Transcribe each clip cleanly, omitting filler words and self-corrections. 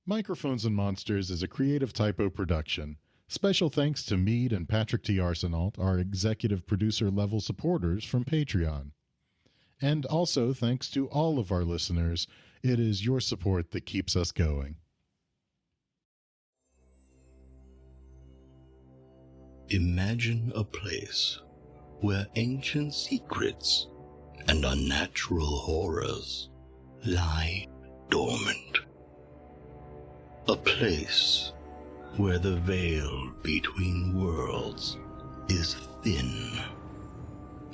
Microphones and Monsters is a Creative Typo production. Special thanks to Mead and Patrick T. Arsenault, our executive producer level supporters from Patreon. And also thanks to all of our listeners. It is your support that keeps us going. Imagine a place where ancient secrets and unnatural horrors lie dormant. A place where the veil between worlds is thin,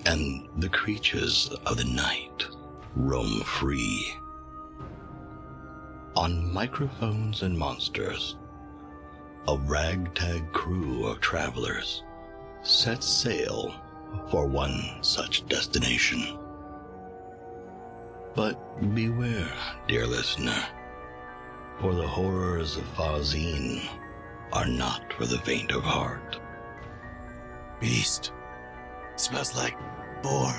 and the creatures of the night roam free. On Microphones and Monsters, a ragtag crew of travelers sets sail for one such destination. But beware, dear listener, for the horrors of Fazine are not for the faint of heart. Beast. Smells like boar.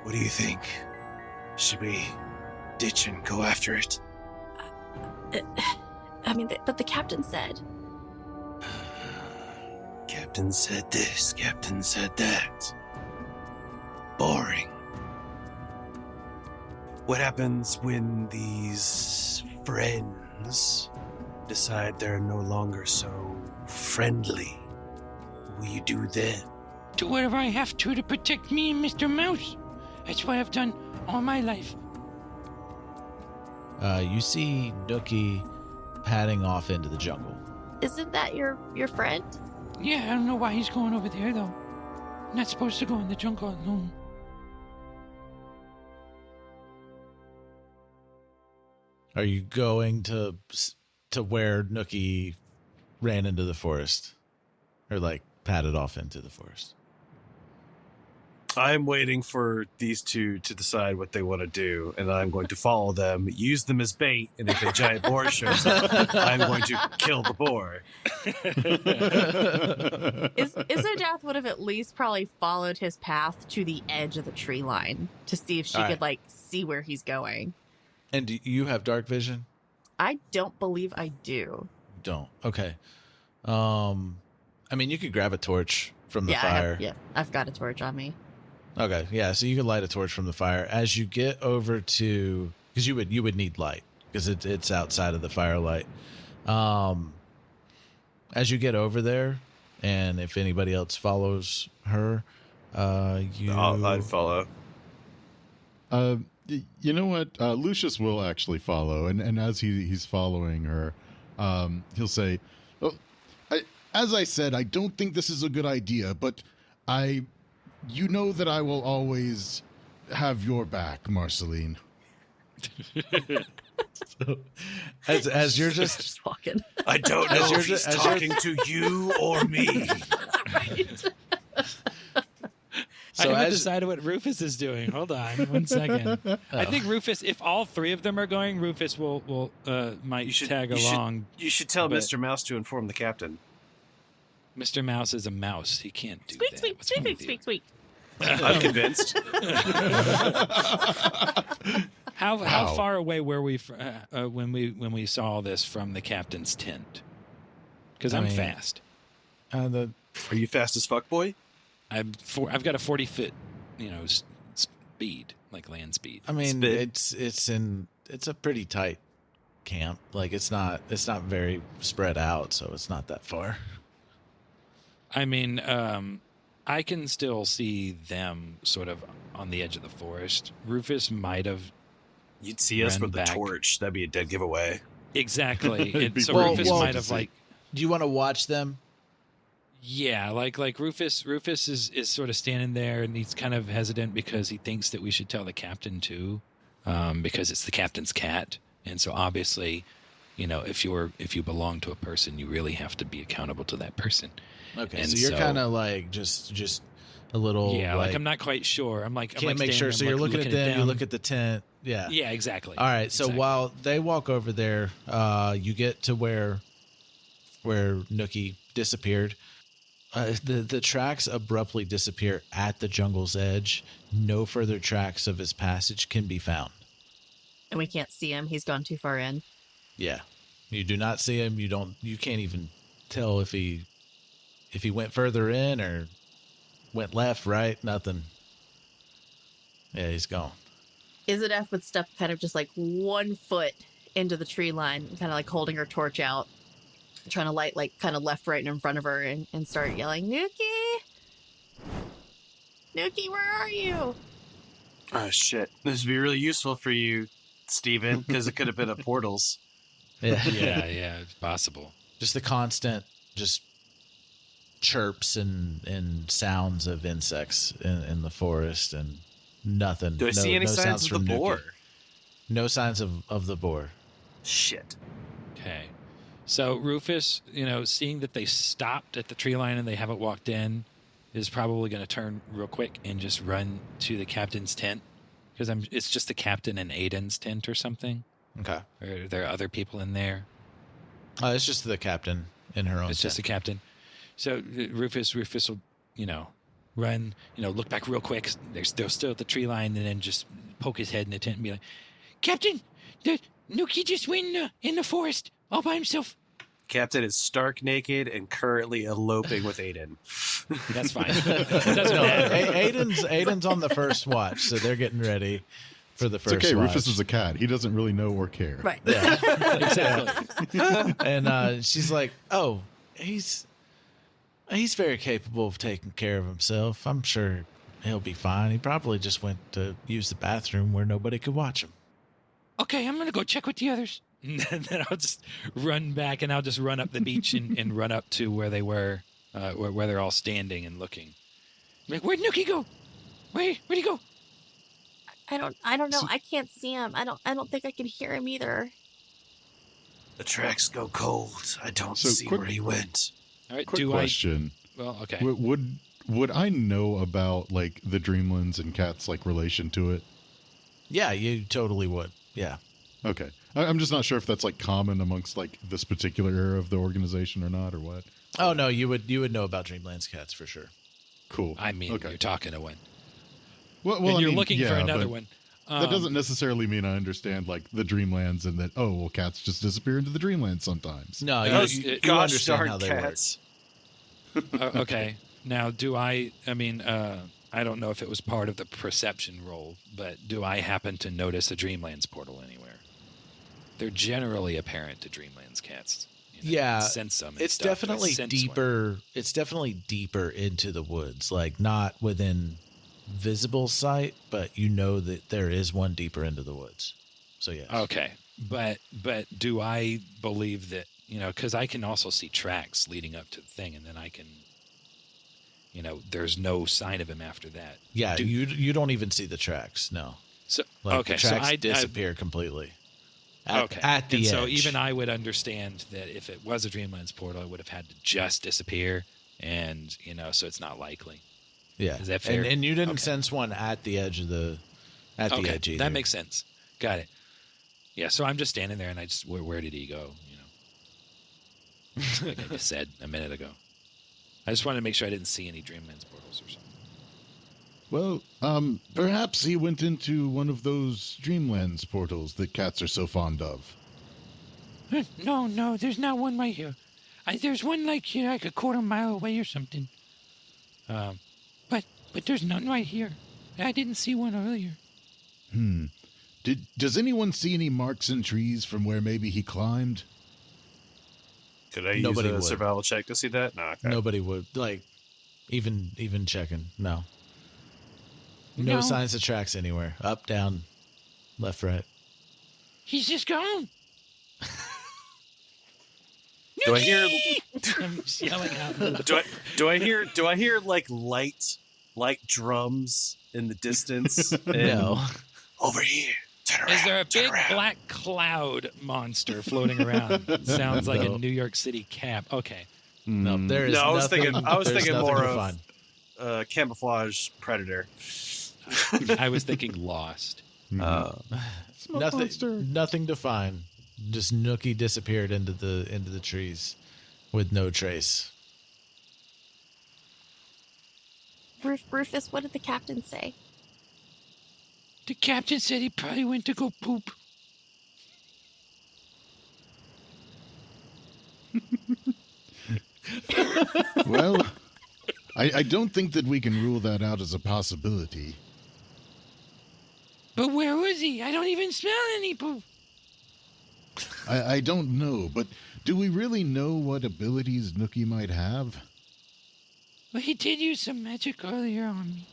What do you think? Should we ditch and go after it? But the captain said. Captain said this, Captain said that. Boring. What happens when these friends decide they're no longer so friendly? What will you do then? Do whatever I have to protect me and Mr. Mouse. That's what I've done all my life. You see Nukki padding off into the jungle. Isn't that your friend? Yeah, I don't know why he's going over there, though. Not supposed to go in the jungle alone. Are you going to where Nukki ran into the forest? Or, padded off into the forest? I'm waiting for these two to decide what they want to do, and I'm going to follow them, use them as bait, and if a giant boar shows up, I'm going to kill the boar. Izzodath would have at least probably followed his path to the edge of the tree line to see if she could, see where he's going. And do you have dark vision? I don't believe I do. Don't. Okay. You could grab a torch from the fire. I've got a torch on me. Okay, yeah, so you could light a torch from the fire. As you get over to... Because you would need light, because it's outside of the firelight. As you get over there, and if anybody else follows her, I'd follow. You know what? Lucius will actually follow, and as he's following her, he'll say, as I said, I don't think this is a good idea, but you know that I will always have your back, Marceline. So, as you're just walking. I don't know if he's talking to you or me. Right. I haven't decided what Rufus is doing. Hold on 1 second. I think Rufus, if all three of them are going, Rufus might tag along. You should tell Mr. Mouse to inform the captain. Mr. Mouse is a mouse. He can't do squeak, that. Squeak. I'm convinced. How far away were we when we saw this from the captain's tent? Because I'm fast. Are you fast as fuck, boy? I've got a 40-foot, speed, like land speed. It's a pretty tight camp. It's not very spread out, so it's not that far. I can still see them sort of on the edge of the forest. Rufus might have. You'd see us with the torch. That'd be a dead giveaway. Exactly. Rufus might have Do you want to watch them? Yeah, like Rufus is sort of standing there, and he's kind of hesitant because he thinks that we should tell the captain too, because it's the captain's cat, and so obviously, if you belong to a person, you really have to be accountable to that person. Okay, and so you're kind of just a little I'm not quite sure. I'm can't make sure. So you're looking at them, you look at the tent. Yeah, exactly. All right, so while they walk over there, you get to where Nukki disappeared. The tracks abruptly disappear at the jungle's edge. No further tracks of his passage can be found. And we can't see him. He's gone too far in. Yeah. You do not see him. You can't even tell if he went further in or went left, right, nothing. Yeah, he's gone. Izzodath would step kind of just like 1 foot into the tree line, kind of like holding her torch out, trying to light like kind of left, right, and in front of her and start yelling, Nukki! Nukki, where are you? Oh, shit. This would be really useful for you, Steven, because it could have been a portals. Yeah. Yeah, it's possible. Just the constant chirps and sounds of insects in the forest and nothing. Do I see any signs sounds of from the Nukki. boar? No signs of the boar. Shit. Okay. So Rufus, seeing that they stopped at the tree line and they haven't walked in, is probably going to turn real quick and just run to the captain's tent. Because it's just the captain and Aiden's tent or something. Okay. Or are there other people in there? It's just the captain in her own It's just the tent. captain. So Rufus will, run, look back real quick. They're still at the tree line, and then just poke his head in the tent and be like, Captain, the Nukki just went in the forest all by himself. Captain is stark naked and currently eloping with Aiden. That's fine. It doesn't No, matter. Aiden's on the first watch, so they're getting ready for the It's first okay. watch. Rufus is a cat. He doesn't really know or care. Right. Yeah. Exactly. And she's like, "Oh, he's very capable of taking care of himself. I'm sure he'll be fine. He probably just went to use the bathroom where nobody could watch him." Okay, I'm going to go check with the others. And then I'll just run back, and I'll just run up the beach and run up to where they were, where they're all standing and looking. I'm like, where'd Nukki go? Where'd he go? I don't know. I can't see him. I don't think I can hear him either. The tracks go cold. I don't So see quick- where he went. All right, Quick question. Well, okay. Would I know about like the Dreamlands and cats like relation to it? Yeah, you totally would. Yeah. Okay. I'm just not sure if that's like common amongst like this particular era of the organization or not, or what. Oh no, you would know about Dreamland's cats for sure. Cool. I mean, okay. you're talking to one. Well, And I you're mean, looking for yeah, another but one. That doesn't necessarily mean I understand like the Dreamlands and that cats just disappear into the Dreamlands sometimes. No, Those you gosh understand darn how they cats. Okay. Now, I don't know if it was part of the perception roll, but do I happen to notice a Dreamlands portal anywhere? They're generally apparent to Dreamlands cats. Yeah, sense them. And It's stuff. Do I definitely sense deeper. It's definitely deeper into the woods, like not within visible sight, but you know that there is one deeper into the woods. So yes. Okay, but do I believe that because I can also see tracks leading up to the thing, and then I can, there's no sign of him after that. Yeah, you don't even see the tracks. No. So Like okay, the tracks so I disappear completely. Okay. At the and edge. so even I would understand that if it was a Dreamlands portal, it would have had to just disappear, and so it's not likely. Yeah. Is that fair? And you didn't Okay. sense one at the edge of the edge either. That makes sense. Got it. Yeah, so I'm just standing there, and I just where did he go? Like I just said a minute ago. I just wanted to make sure I didn't see any Dreamlands portals or something. Well, perhaps he went into one of those Dreamlands portals that cats are so fond of. No, there's not one right here. There's one like a quarter mile away or something. But there's none right here. I didn't see one earlier. Does anyone see any marks in trees from where maybe he climbed? Could I Nobody use a would. survival check to see that? No. Okay. Nobody would even checking. No. No No. signs of tracks anywhere. Up, down, left, right. He's just gone. Do I hear? I'm just yelling out. Do I hear like light drums in the distance? And No. Over here. Turn around. Is there a turn big around. black cloud monster floating around? Sounds like No. a New York City cap. Okay. No, there is No, I was nothing. thinking- I was there's thinking nothing more to of- find. Camouflage predator. I was thinking Lost. Nothing to find. Just Nukki disappeared into the trees with no trace. Rufus, what did the captain say? The captain said he probably went to go poop. Well, I don't think that we can rule that out as a possibility. But where was he? I don't even smell any poop. I don't know, but do we really know what abilities Nukki might have? Well, he did use some magic earlier on me.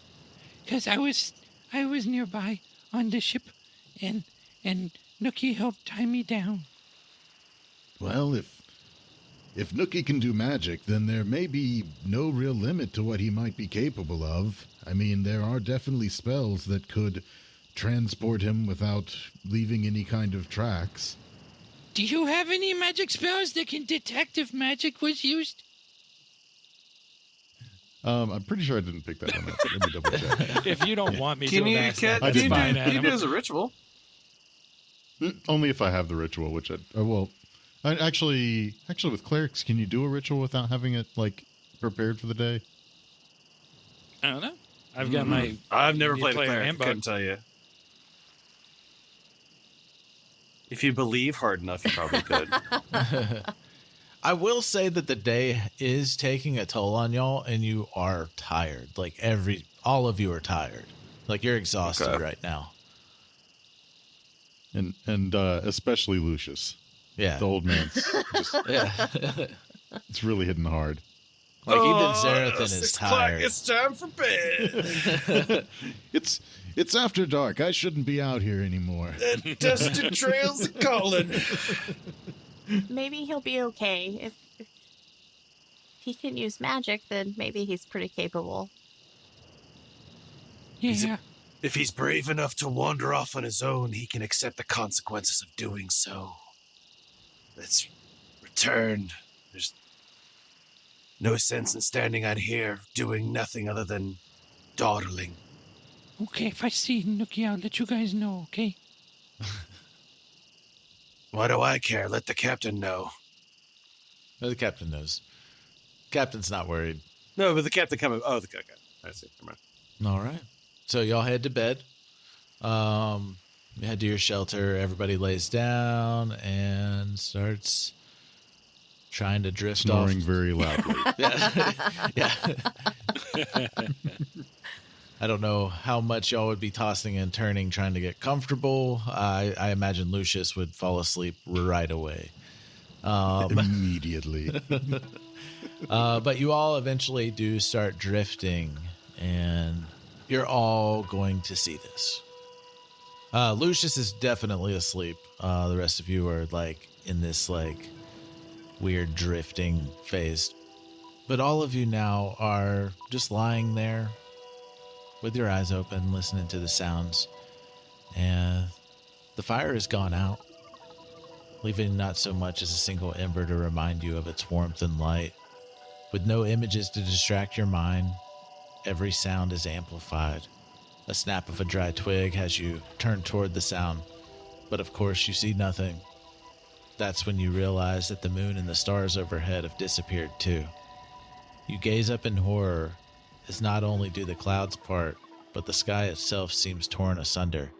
Because I was nearby on the ship, and Nukki helped tie me down. Well, if Nukki can do magic, then there may be no real limit to what he might be capable of. I mean, there are definitely spells that could transport him without leaving any kind of tracks. Do you have any magic spells that can detect if magic was used? I'm pretty sure I didn't pick that one up. Let me double check. If you don't want me Can to, you that's can, I you did do, fine, you do as a ritual? Only if I have the ritual, which actually with clerics, can you do a ritual without having it prepared for the day? I don't know. I've got my. I've never played a player cleric. I handbook. couldn't tell you. If you believe hard enough, you probably could. I will say that the day is taking a toll on y'all, and you are tired. All of you are tired. You're exhausted right now. And especially Lucius. Yeah. The old man's just, Yeah. it's really hitting hard. Even Xerothin is 6 o'clock, tired. it's time for bed. It's after dark. I shouldn't be out here anymore. The dusty trails are calling. Maybe he'll be okay. If he can use magic, then maybe he's pretty capable. Yeah. If he's brave enough to wander off on his own, he can accept the consequences of doing so. Let's return. There's no sense in standing out here doing nothing other than dawdling. Okay, if I see Nukki, I'll let you guys know, okay? Why do I care? Let the captain know. The captain knows. Captain's not worried. No, but the captain coming. Oh, okay. I see. Come on. All right. So y'all head to bed. You head to your shelter. Everybody lays down and starts trying to drift Snoring off. very loudly. Yeah. I don't know how much y'all would be tossing and turning trying to get comfortable. I imagine Lucius would fall asleep right away. Immediately. But you all eventually do start drifting, and you're all going to see this. Lucius is definitely asleep. The rest of you are in this weird drifting phase. But all of you now are just lying there with your eyes open, listening to the sounds. And the fire has gone out, leaving not so much as a single ember to remind you of its warmth and light. With no images to distract your mind, every sound is amplified. A snap of a dry twig has you turn toward the sound, but of course you see nothing. That's when you realize that the moon and the stars overhead have disappeared too. You gaze up in horror as not only do the clouds part, but the sky itself seems torn asunder.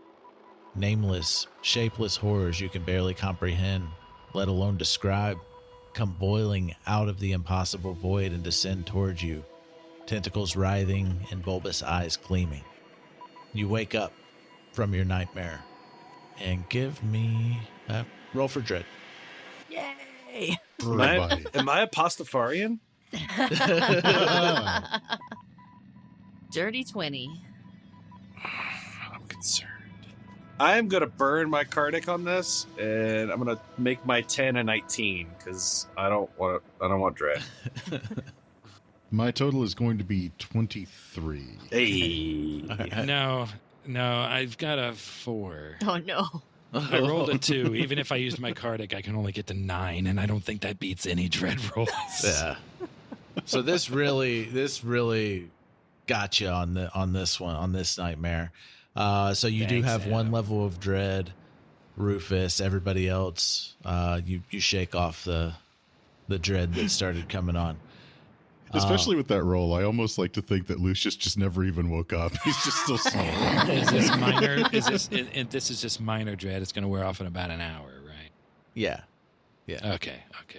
Nameless, shapeless horrors you can barely comprehend, let alone describe, come boiling out of the impossible void and descend towards you, tentacles writhing and bulbous eyes gleaming. You wake up from your nightmare and give me a roll for dread. Yay! Am I a Pastafarian? Dirty 20. I'm concerned. I'm gonna burn my Cardic on this, and I'm gonna make my 10 a 19 because I don't want dread. My total is going to be 23. Hey, No, I've got a 4. Oh no. I rolled a 2. Even if I used my Cardic, I can only get to 9, and I don't think that beats any dread rolls. Yeah. So this really got you on this nightmare. So you do Thanks, have one Adam. level of dread. Rufus, everybody else, you shake off the dread that started coming on. Especially with that roll, I almost like to think that Lucius just never even woke up. He's just still snoring. Is this minor? This is just minor dread. It's going to wear off in about an hour, right? Yeah. Yeah. Okay.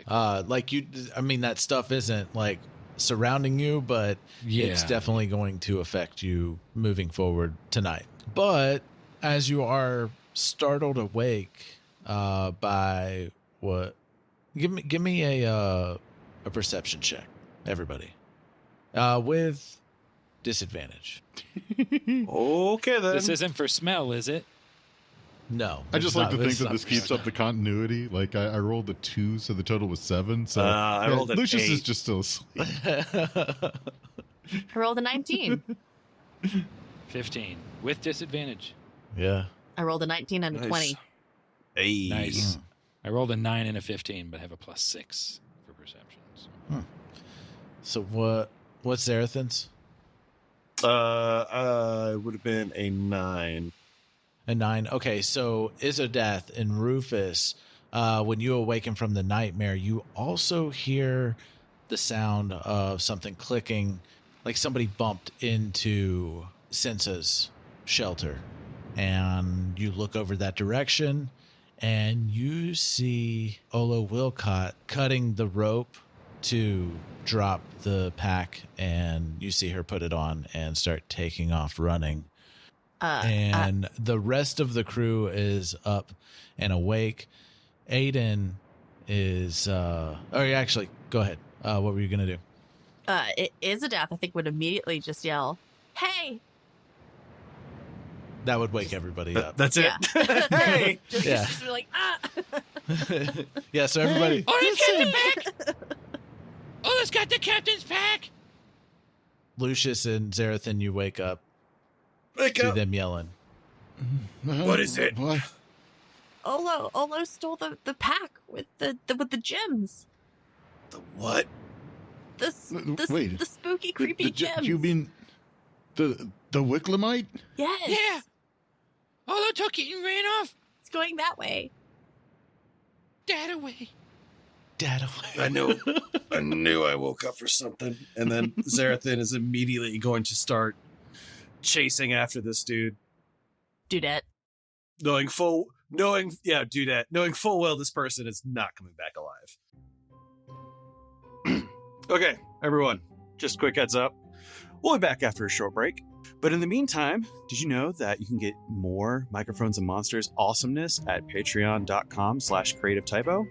Like that stuff isn't like surrounding you, but it's definitely going to affect you moving forward tonight. But as you are startled awake by what? Give me a perception check, everybody, with disadvantage. Okay, then. This isn't for smell, is it? No, I just like to think it's that not this keeps up the continuity. Like I rolled a 2, so the total was 7. So I rolled an Lucius 8. is just still asleep. I rolled a 19. 15 with disadvantage. Yeah. I rolled a 19 and a Nice. 20. Hey. Nice. I rolled a 9 and a 15, but I have a +6 for perceptions. So what's Xerothin's? It would have been a 9. A 9. Okay, so Izzodath and Rufus, when you awaken from the nightmare, you also hear the sound of something clicking, like somebody bumped into Sensa's shelter. And you look over that direction, and you see Olo Wilcott cutting the rope to drop the pack, and you see her put it on and start taking off running. And the rest of the crew is up and awake. Aiden is actually, go ahead. What were you gonna do? Izzodath, I think, would immediately just yell, "Hey!" That would wake everybody up. That's it. Yeah. Hey. Just be like, ah! Yeah, so everybody, Oh, let's get the pack! Oh, let's got the captain's pack! Lucius and Xerothin, you wake up Wake to up. them yelling. What is it? What? Olo stole the pack with the gems. The what? Wait. The spooky, creepy gems. You mean the Wicklemite? Yes. Yeah! Olo took it and ran off! It's going that way. Dad away! Dad away. I knew I woke up for something. And then Xerothin is immediately going to start chasing after this dude. Dudette. Knowing full well this person is not coming back alive. Okay, everyone, just quick heads up. We'll be back after a short break. But in the meantime, did you know that you can get more Microphones and Monsters awesomeness at patreon.com/creativetypo?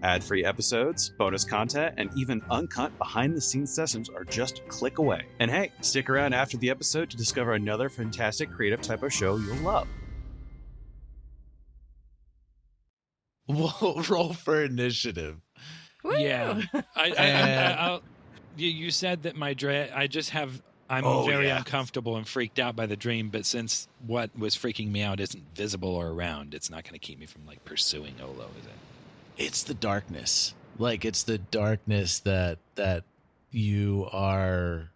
Ad-free episodes, bonus content, and even uncut behind-the-scenes sessions are just a click away. And hey, stick around after the episode to discover another fantastic Creative Typo show you'll love. We'll roll for initiative. Woo! Yeah. You said that my dread, I'm very uncomfortable and freaked out by the dream, but since what was freaking me out isn't visible or around, it's not going to keep me from like pursuing Olo, is it? It's the darkness. Like, it's the darkness that you are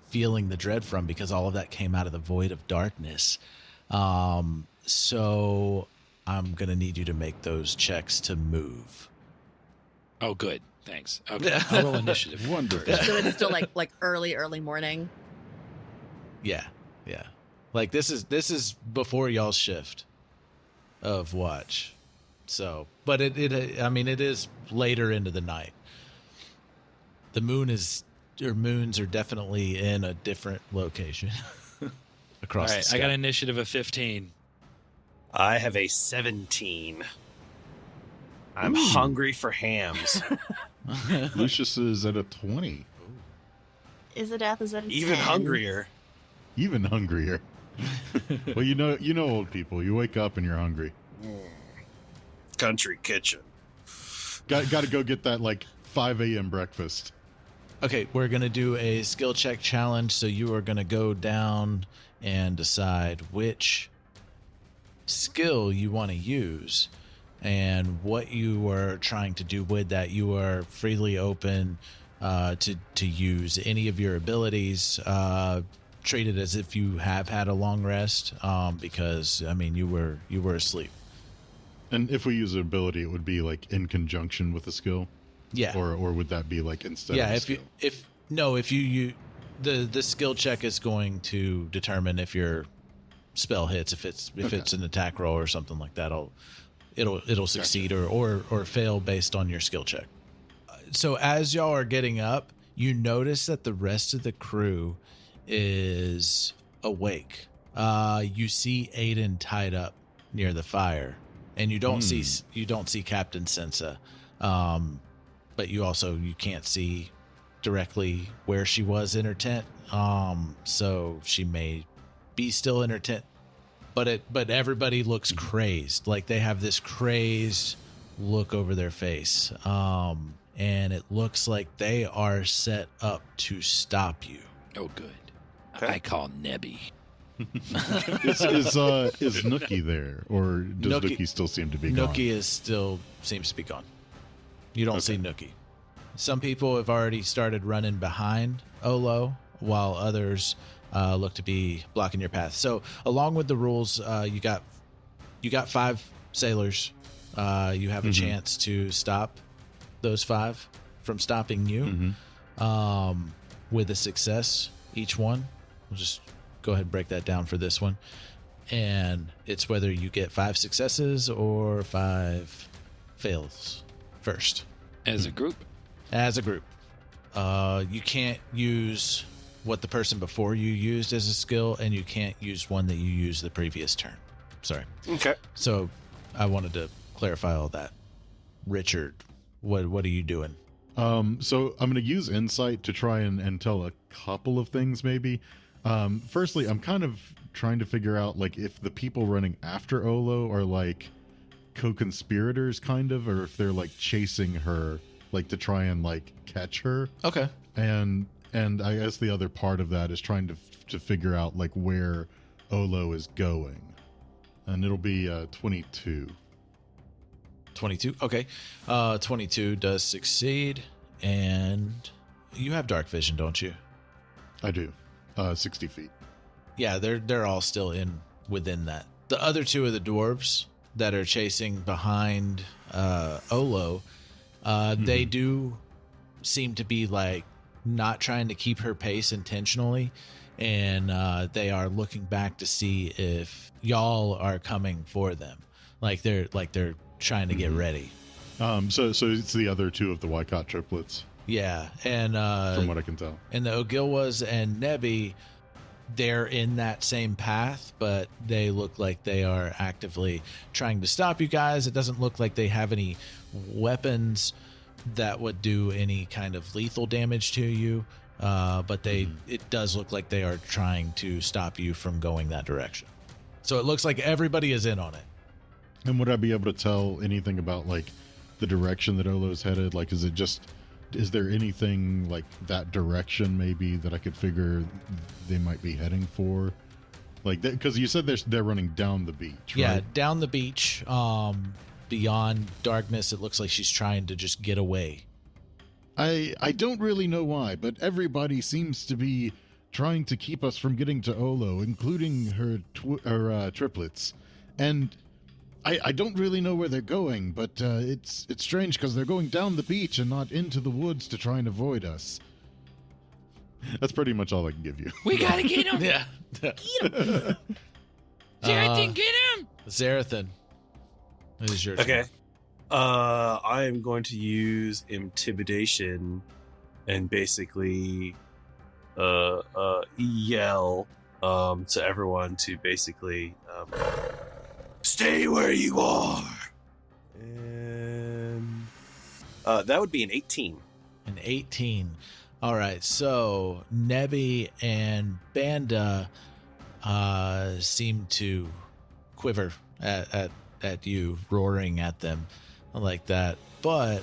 feeling the dread from, because all of that came out of the void of darkness. So I'm going to need you to make those checks to move. Oh, good. Thanks. Okay. I'll roll initiative. Wonderful. So it's still like early morning. Yeah. Like, this is before y'all's shift of watch. So, but it is later into the night. The moons are definitely in a different location across All the right, sky. I got an initiative of 15. I have a 17. I'm hungry for hams. Lucius is at a 20. Izzodath is at a Even 10. hungrier. Even hungrier. Well, you know old people. You wake up and you're hungry. Country kitchen. Got to go get that like 5 a.m. breakfast. Okay, we're going to do a skill check challenge. So you are going to go down and decide which skill you want to use and what you are trying to do with that. You are freely open to use any of your abilities. Treat it as if you have had a long rest, because I mean you were asleep. And if we use an ability, it would be like in conjunction with a skill. Yeah. Or would that be like instead? Yeah. Of a If skill? you the skill check is going to determine if your spell hits. If it's an attack roll or something like that, it'll succeed or fail based on your skill check. So as y'all are getting up, you notice that the rest of the crew is awake. You see Aiden tied up near the fire, and you don't see Captain Sensa, but you can't see directly where she was in her tent. So she may be still in her tent, but everybody looks crazed, like they have this crazed look over their face. And it looks like they are set up to stop you. Oh, good. Okay. I call Nebby. Is Nukki there, or does Nukki still seem to be gone? Nukki seems to be gone. You don't see Nukki. Some people have already started running behind Olo, while others look to be blocking your path. So, along with the rules, you got 5 sailors. You have a chance to stop those 5 from stopping you with a success each one. We'll just go ahead and break that down for this one, and it's whether you get 5 successes or 5 fails first. As a group? As a group. You can't use what the person before you used as a skill, and you can't use one that you used the previous turn. Sorry. Okay. So I wanted to clarify all that. Richard, what are you doing? So I'm going to use insight to try and tell a couple of things, maybe. Firstly, I'm kind of trying to figure out, like, if the people running after Olo are, like, co-conspirators, kind of, or if they're, like, chasing her, like, to try and, like, catch her. Okay. And I guess the other part of that is trying to figure out, like, where Olo is going. And it'll be 22. 22. Okay. 22 does succeed, and you have dark vision, don't you? I do. 60 feet. Yeah, they're all still within that. The other 2 of the dwarves that are chasing behind Olo, they do seem to be, like, not trying to keep her pace intentionally, and they are looking back to see if y'all are coming for them. Like they're trying to get ready. So it's the other 2 of the Wycott triplets. Yeah, and from what I can tell, and the Ogilwas and Nebby, they're in that same path, but they look like they are actively trying to stop you guys. It doesn't look like they have any weapons that would do any kind of lethal damage to you, but it does look like they are trying to stop you from going that direction. So it looks like everybody is in on it. And would I be able to tell anything about, like, the direction that Olo's headed? Like, is there anything like that direction maybe that I could figure they might be heading for? Like, because you said they're running down the beach, right? Yeah, down the beach. Beyond darkness, it looks like she's trying to just get away. I don't really know why, but everybody seems to be trying to keep us from getting to Olo, including her triplets. And I don't really know where they're going, but it's strange because they're going down the beach and not into the woods to try and avoid us. That's pretty much all I can give you. We gotta get him! Yeah. Get him! Xerothin, get him! Xerothin, it is your turn. Okay. I am going to use intimidation and basically yell to everyone to basically stay where you are. And that would be an 18. An 18. All right, so Nebby and Banda seem to quiver at you, roaring at them like that. But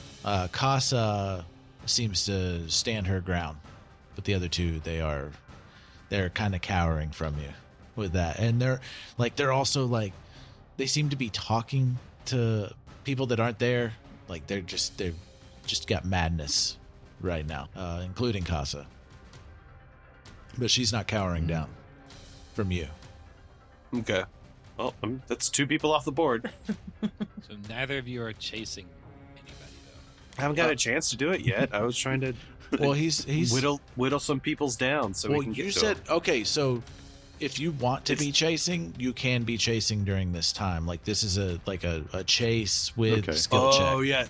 Casa seems to stand her ground. But the other 2, they're kind of cowering from you with that. And they're also like, they seem to be talking to people that aren't there. Like they've just got madness right now, including Casa. But she's not cowering down from you. Okay. Well, that's 2 people off the board. So neither of you are chasing anybody, though. I haven't got a chance to do it yet. I was trying to Well, he's whittle some people's down so we can get you to said them. okay, so if you want to be chasing, you can be chasing during this time. Like this is a chase with skill check. Oh yeah.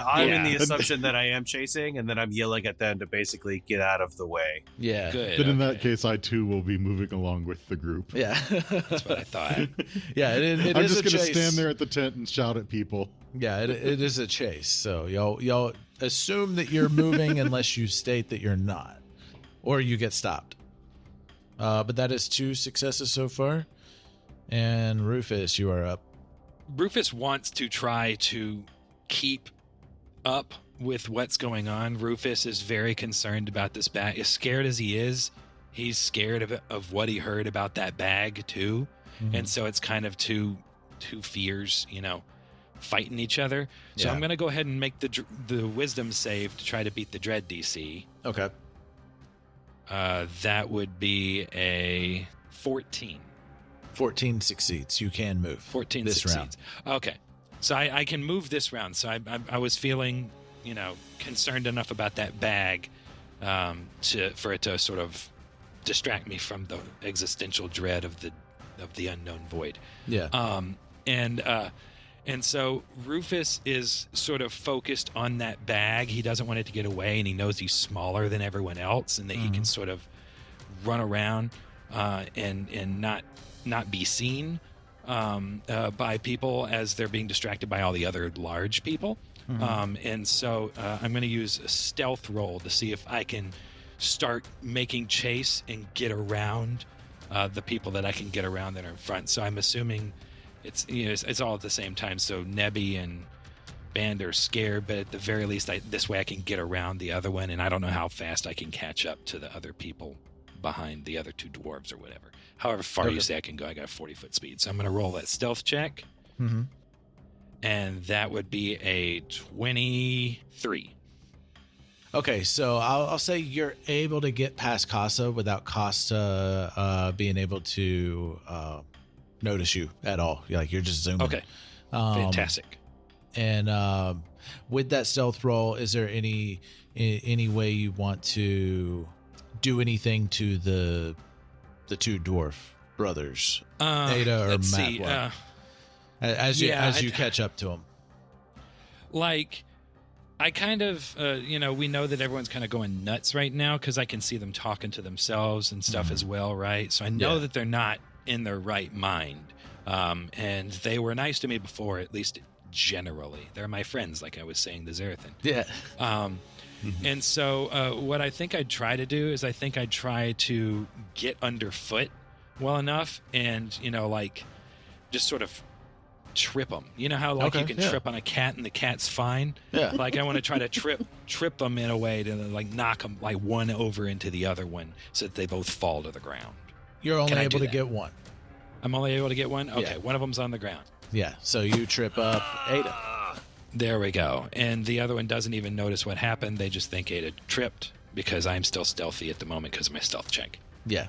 I'm in the Yeah. assumption that I am chasing, and then I'm yelling at them to basically get out of the way. Yeah. Good. Then in that okay. case, I too will be moving along with the group. Yeah. That's what I thought. Yeah, it I'm is just a gonna chase. stand there at the tent and shout at people. Yeah, it is a chase. So y'all assume that you're moving unless you state that you're not, or you get stopped. But that is 2 successes so far. And Rufus, you are up. Rufus wants to try to keep up with what's going on. Rufus is very concerned about this bag. As scared as he is, he's scared of what he heard about that bag too. Mhm. And so it's kind of two fears, fighting each other. So Yeah. I'm going to go ahead and make the wisdom save to try to beat the dread DC. Okay. That would be a 14. 14 succeeds. You can move. 14 this succeeds. Okay. So I can move this round. So I was feeling, concerned enough about that bag for it to sort of distract me from the existential dread of the unknown void. Yeah. And so Rufus is sort of focused on that bag. He doesn't want it to get away, and he knows he's smaller than everyone else, and that he can sort of run around and not be seen by people as they're being distracted by all the other large people. And so I'm going to use a stealth roll to see if I can start making chase and get around the people that I can get around that are in front. So I'm assuming it's all at the same time. So Nebby and Band are scared, but at the very least, this way I can get around the other one, and I don't know how fast I can catch up to the other people behind the other 2 dwarves or whatever. However far you say I can go, I got a 40-foot speed. So I'm going to roll that stealth check, and that would be a 23. Okay, so I'll say you're able to get past Casa without Costa being able to notice you at all. You're just zooming. Okay, fantastic. And with that stealth roll, is there any way you want to do anything to the 2 dwarf brothers, Ada or let's see, Matlock, as you catch up to them? Like, I kind of, we know that everyone's kind of going nuts right now because I can see them talking to themselves and stuff as well, right? So I know that they're not in their right mind. And they were nice to me before, at least generally. They're my friends, like I was saying, the Xerothin. Yeah. And so what I think I'd try to do is I'd try to get underfoot well enough and, just sort of trip them. You know how you can trip on a cat and the cat's fine? Yeah. Like I want to try to trip them in a way to knock them one over into the other one so that they both fall to the ground. You're only Can I able do to that? get one. I'm only able to get one? Okay, Yeah. one of them's on the ground. Yeah, so you trip up Ada. There we go. And the other one doesn't even notice what happened. They just think Ada tripped because I'm still stealthy at the moment because of my stealth check. Yeah.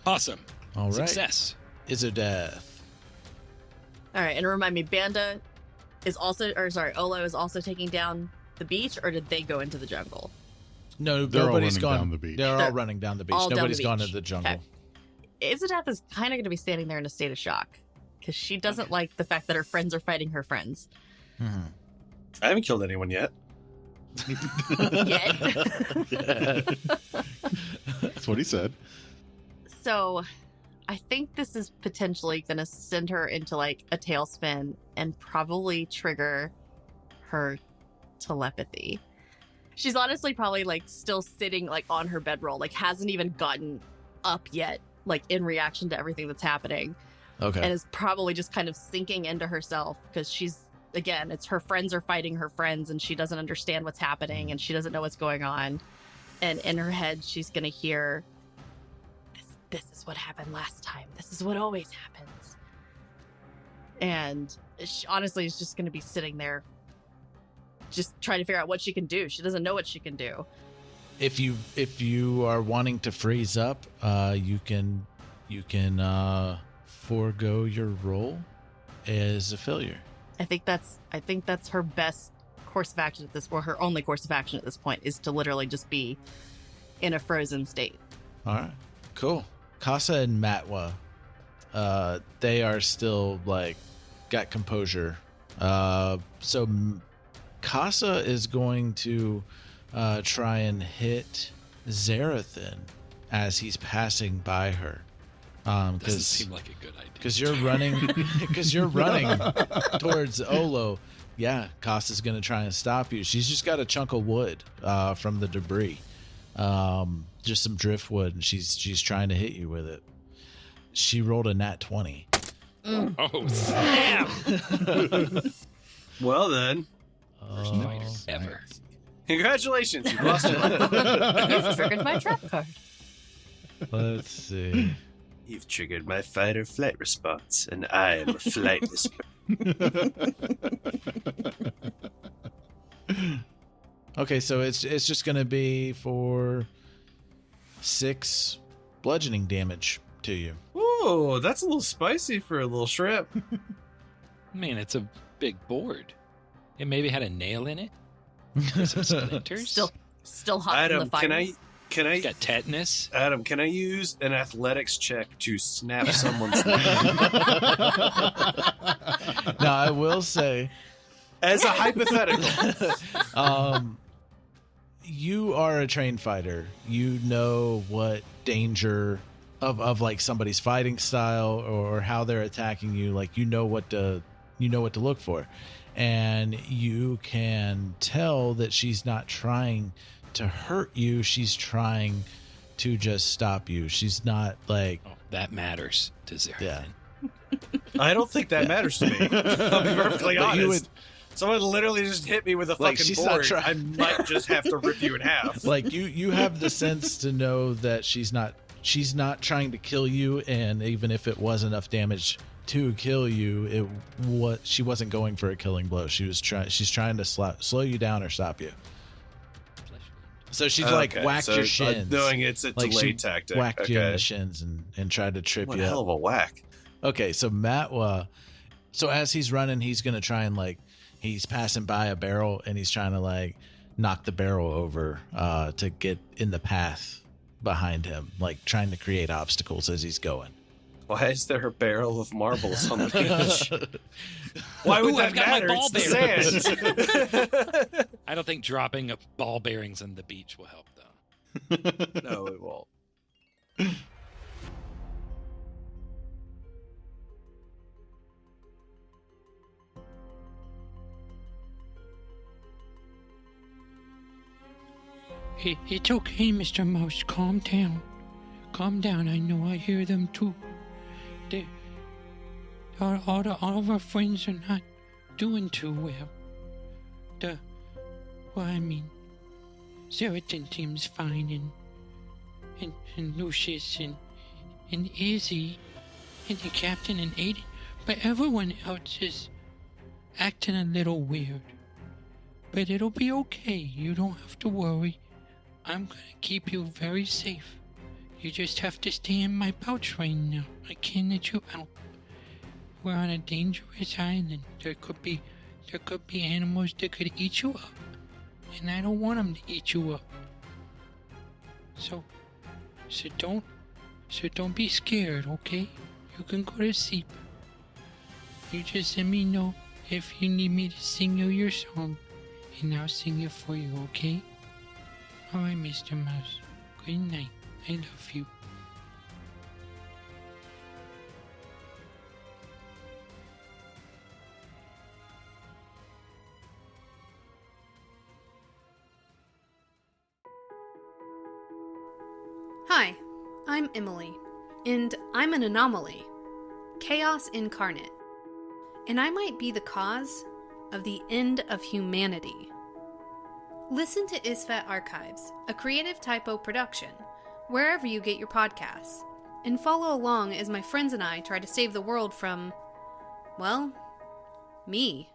Awesome. All right. Success. Izzodath. All right, and remind me, Banda is also, Olo is also taking down the beach, or did they go into the jungle? No, They're all nobody's running gone down the beach. They're all They're running down the beach. all down the Nobody's gone beach. into the jungle. Okay. Izzodath is kind of going to be standing there in a state of shock because she doesn't like the fact that her friends are fighting her friends. I haven't killed anyone yet. Yet. That's what he said. So I think this is potentially going to send her into a tailspin and probably trigger her telepathy. She's honestly probably still sitting on her bedroll, hasn't even gotten up yet, in reaction to everything that's happening. Okay. And is probably just kind of sinking into herself because it's her friends are fighting her friends and she doesn't understand what's happening and she doesn't know what's going on. And in her head, she's going to hear, this is what happened last time. This is what always happens. And she honestly is just going to be sitting there just trying to figure out what she can do. She doesn't know what she can do. If you are wanting to freeze up, you can forego your roll as a failure. I think that's her best course of action at this, or her only course of action at this point, is to literally just be in a frozen state. All right, cool. Casa and Matwa, they are still like got composure. So Casa is going to try and hit Xerothin as he's passing by her. Doesn't seem like a good idea. Because you're running towards Olo. Yeah, Casa's going to try and stop you. She's just got a chunk of wood from the debris, just some driftwood, and she's trying to hit you with it. She rolled a nat 20. Oh, snap! Well then, First fighter ever. congratulations, you lost your life. You've triggered my trap card. Let's see. You've triggered my fight or flight response, and I am a flightless. Okay, so it's just going to be for 6 bludgeoning damage to you. Ooh, that's a little spicy for a little shrimp. Man, it's a big board. It maybe had a nail in it. Or some splinters. Still hot from the Adam, fire. can I, Got tetanus. Adam, can I use an athletics check to snap someone's neck? Now, I will say, As a hypothetical. you are a trained fighter. You know what danger of like somebody's fighting style or how they're attacking you. Like you know what to look for, and you can tell that she's not trying to hurt you. She's trying to just stop you. She's not like That matters to Xerothin. Yeah. I don't think that matters to me. I'll be perfectly But you honest. Someone literally just hit me with a Like, fucking she's not board. try- I might just have to rip you in half. like you have the sense to know that she's not trying to kill you, and even if it was enough damage to kill you, she wasn't going for a killing blow. She's trying to slow you down or stop you. So she's like whacked your shins. Knowing it's a Like delay she tactic. whacked you in the shins and tried to trip What you a up. hell of a whack. Okay, so Matwa, so as he's running, he's gonna try and he's passing by a barrel and he's trying to knock the barrel over to get in the path behind him, like trying to create obstacles as he's going. Why is there a barrel of marbles on the beach? Why would Ooh, that I've got my matter? ball It's the sand. I don't think dropping ball bearings on the beach will help, though. No, it won't. It's okay, Mr. Mouse. Calm down. Calm down. I know I hear them too. All of our friends are not doing too well. Xerothin seems fine, and Lucius and Izzy and the captain and Aiden, but everyone else is acting a little weird. But it'll be okay. You don't have to worry. I'm gonna keep you very safe. You just have to stay in my pouch right now. I can't let you out. We're on a dangerous island. There could be animals that could eat you up, and I don't want them to eat you up. So don't be scared, okay? You can go to sleep. You just let me know if you need me to sing you your song, and I'll sing it for you, okay? All right, Mr. Mouse. Good night. I love you. Hi, I'm Emily, and I'm an anomaly, chaos incarnate, and I might be the cause of the end of humanity. Listen to Isfet Archives, a Creative Typo production, wherever you get your podcasts, and follow along as my friends and I try to save the world from, well, me.